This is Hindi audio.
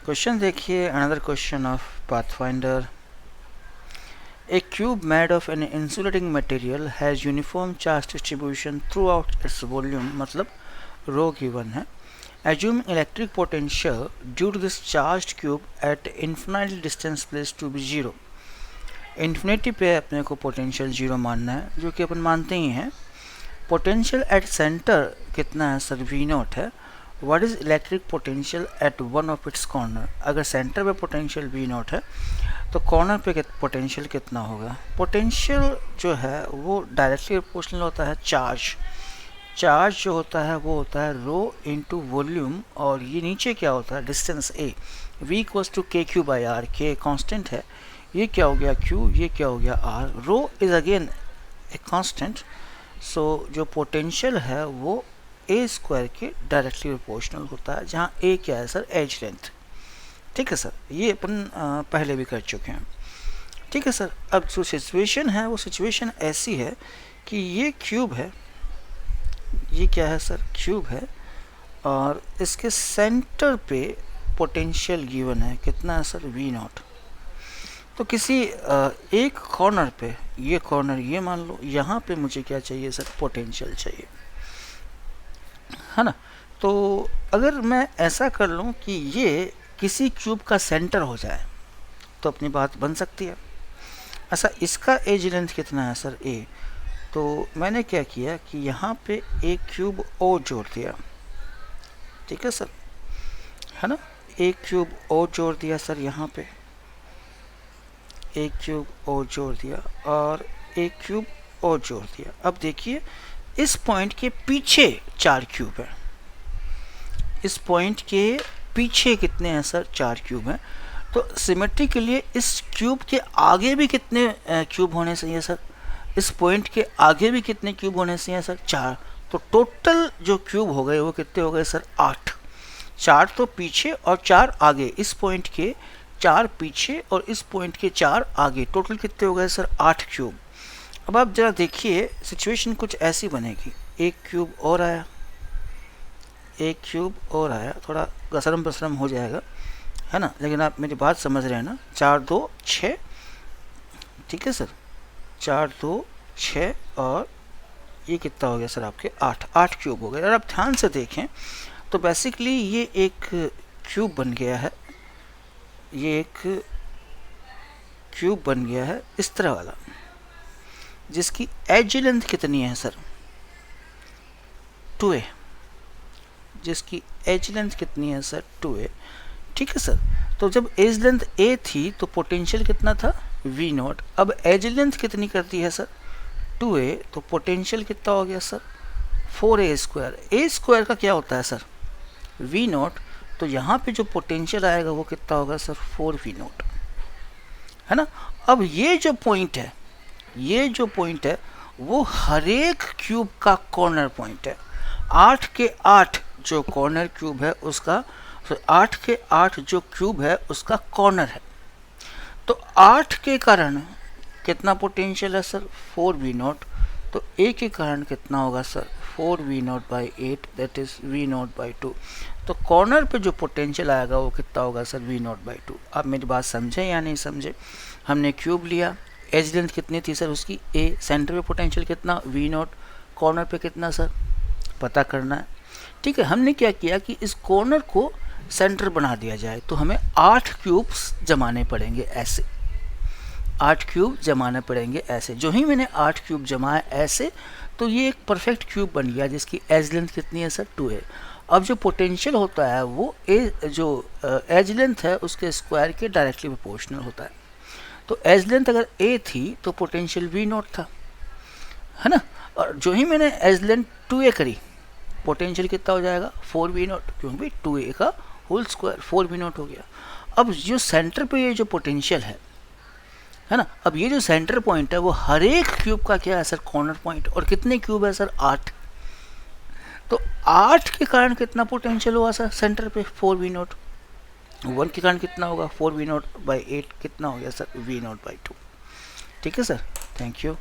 क्वेश्चन देखिए, another question of pathfinder. A cube made of an insulating material has uniform charge distribution throughout its volume, मतलब रो गिवन है. Assume electric potential due to this charged cube at infinite distance placed to be zero. Infinity पे अपने को पोटेंशियल जीरो मानना है, जो कि अपन मानते ही हैं. पोटेंशियल एट सेंटर कितना है सर? वी नॉट है. What is electric potential at one of its corner? अगर सेंटर पे पोटेंशियल वी नॉट है तो कॉर्नर पे पोटेंशियल कितना होगा? पोटेंशियल जो है वो डायरेक्टली प्रोपोर्शनल होता है चार्ज. चार्ज जो होता है वो होता है रो इनटू वॉल्यूम, और ये नीचे क्या होता है? Distance A. V equals to K Q by R. K constant है, ये क्या हो गया क्यू, ये क्या हो गया R. Rho is again a constant. So जो पोटेंशियल है वो ए स्क्वायर के डायरेक्टली प्रोपोर्शनल होता है, जहाँ ए क्या है सर? As length. ठीक है सर, ये अपन पहले भी कर चुके हैं. ठीक है सर. अब जो सिचुएशन है वो सिचुएशन ऐसी है कि ये क्यूब है, ये क्या है सर? क्यूब है, और इसके सेंटर पे पोटेंशियल गिवन है. कितना है सर? We not. तो किसी एक कॉर्नर पे, ये कॉर्नर ये मान लो, यहाँ पे मुझे क्या चाहिए सर? पोटेंशियल चाहिए, है ना. तो अगर मैं ऐसा कर लूँ कि ये किसी क्यूब का सेंटर हो जाए तो अपनी बात बन सकती है. ऐसा इसका एज लेंथ कितना है सर? ए. तो मैंने क्या किया कि यहाँ पे एक क्यूब और जोड़ दिया. ठीक है सर, है ना. एक क्यूब और जोड़ दिया सर, यहाँ पे एक क्यूब और जोड़ दिया, और एक क्यूब और जोड़ दिया. अब देखिए, इस पॉइंट के पीछे 4 क्यूब है. इस पॉइंट के पीछे कितने हैं सर? 4 क्यूब हैं. तो सिमेट्री के लिए इस क्यूब के आगे भी कितने क्यूब होने चाहिए सर? इस पॉइंट के आगे भी कितने क्यूब होने चाहिए सर? 4. तो टोटल जो क्यूब हो गए वो कितने हो गए सर? 8. 4 तो पीछे और 4 आगे. इस पॉइंट के 4 पीछे और इस पॉइंट के 4 आगे. टोटल कितने हो गए सर? 8 क्यूब. अब आप जरा देखिए, सिचुएशन कुछ ऐसी बनेगी. एक क्यूब और आया, एक क्यूब और आया. थोड़ा गसरम बसरम हो जाएगा, है ना, लेकिन आप मेरी बात समझ रहे हैं ना. 4 2 6. ठीक है सर, 4 2 6, और ये कितना हो गया सर? आपके 8 क्यूब हो गए. और आप ध्यान से देखें तो बेसिकली ये एक क्यूब बन गया है, ये एक क्यूब बन गया है इस तरह वाला, जिसकी एज लेंथ कितनी है सर? 2a. जिसकी एज लेंथ कितनी है सर? 2a. ठीक है सर. तो जब एज लेंथ a थी तो पोटेंशियल कितना था? v not. अब एज लेंथ कितनी करती है सर? 2a. तो पोटेंशियल कितना हो गया sir? 4a square. a square का क्या होता है सर? v not. तो यहाँ पे जो पोटेंशियल आएगा वो कितना होगा सर? 4v नॉट, है ना. अब ये जो पॉइंट है, ये जो पॉइंट है वो हर एक क्यूब का कॉर्नर पॉइंट है. 8 के 8 जो कॉर्नर क्यूब है उसका, तो 8 के 8 जो क्यूब है उसका कॉर्नर है. तो 8 के कारण कितना पोटेंशियल है सर? 4v not. तो a के कारण कितना होगा sir? 4v not by 8, that is v not by 2. तो कॉर्नर पे जो पोटेंशियल आएगा वो कितना होगा सर? v not by 2. आप मेरी बात समझे या नहीं समझे? हमने क्यूब लिया, एज लेंथ कितनी थी सर उसकी? a. सेंटर पे पोटेंशियल कितना? v not. कॉर्नर पे कितना सर? पता करना है. ठीक है, हमने क्या किया कि इस कॉर्नर को सेंटर बना दिया जाए. तो हमें 8 क्यूब्स जमाने पड़ेंगे ऐसे. 8 क्यूब जमाने पड़ेंगे ऐसे. जो ही मैंने 8 क्यूब जमाए ऐसे, तो ये एक परफेक्ट क्यूब बन गया जिसकी एज लेंथ कितनी है सर? 2a. अब जो पोटेंशियल होता है वो जो एज लेंथ है उसके स्क्वायर के डायरेक्टली प्रोपोर्शनल होता है. तो एज लेंथ अगर a थी तो पोटेंशियल v नॉट था, है ना. और जो ही मैंने एज लेंथ 2a करी, पोटेंशियल कितना हो जाएगा? 4v नॉट, क्योंकि 2a का होल स्क्वायर 4v नॉट हो गया. अब जो सेंटर पे ये जो पोटेंशियल है ना, अब ये जो सेंटर पॉइंट है वो हर एक क्यूब का क्या है सर? Corner point. और कितने क्यूब है सर? 8. तो 8 के कारण कितना पोटेंशियल हुआ सर सेंटर पे? 4v not. 1 के कारण कितना होगा? 4v not by 8. कितना हो गया सर? v not by 2. ठीक है सर, थैंक यू.